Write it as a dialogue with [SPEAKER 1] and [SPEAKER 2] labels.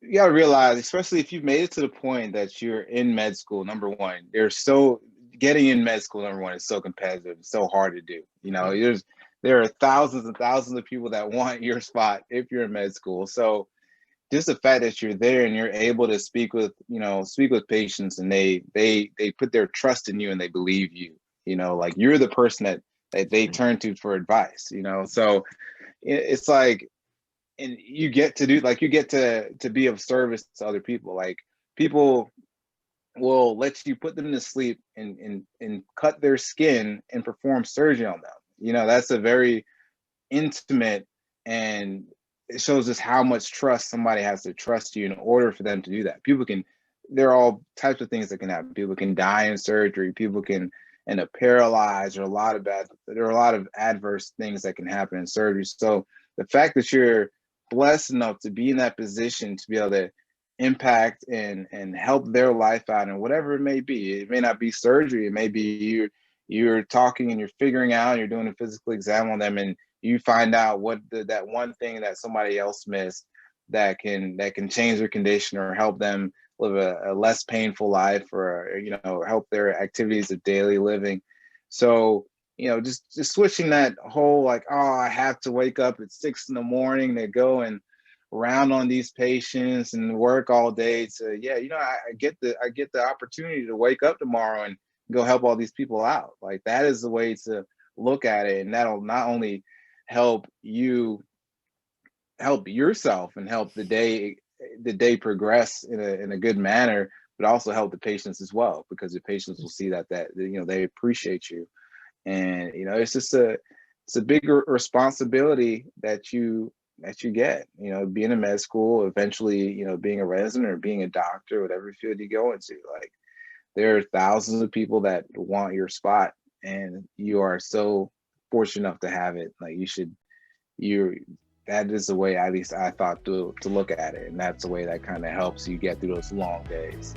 [SPEAKER 1] you gotta realize, especially if you've made it to the point that you're in med school, number one, there's so getting in med school, number one, is so competitive, it's so hard to do. There are thousands and thousands of people that want your spot if you're in med school. So just the fact that you're there and you're able to speak with patients, and they put their trust in you and they believe you, like you're the person that they turn to for advice, so it's like, and you get to do, like, you get to be of service to other people. Like, people will let you put them to sleep and cut their skin and perform surgery on them. That's a very intimate, and it shows us how much trust somebody has to trust you in order for them to do that. There are all types of things that can happen. People can die in surgery. People can end up paralyzed, or there are a lot of adverse things that can happen in surgery. So the fact that you're blessed enough to be in that position to be able to impact and help their life out, and whatever it may be, it may not be surgery. It may be you're talking and you're figuring out, you're doing a physical exam on them, and you find out that one thing that somebody else missed that can change their condition or help them live a less painful life, or help their activities of daily living. So just switching that whole, like, oh, I have to wake up at 6 in the morning to go and round on these patients and work all day to, yeah, I get the opportunity to wake up tomorrow and go help all these people out. Like, that is the way to look at it, and that'll not only help you help yourself and help the day progress in a good manner, but also help the patients as well, because the patients will see that they appreciate you. And it's a bigger responsibility that you get, being in med school, eventually, being a resident or being a doctor, whatever field you go into. Like, there are thousands of people that want your spot, and you are so fortunate enough to have it. Like, you that is the way, at least I thought, to look at it, and that's the way that kind of helps you get through those long days.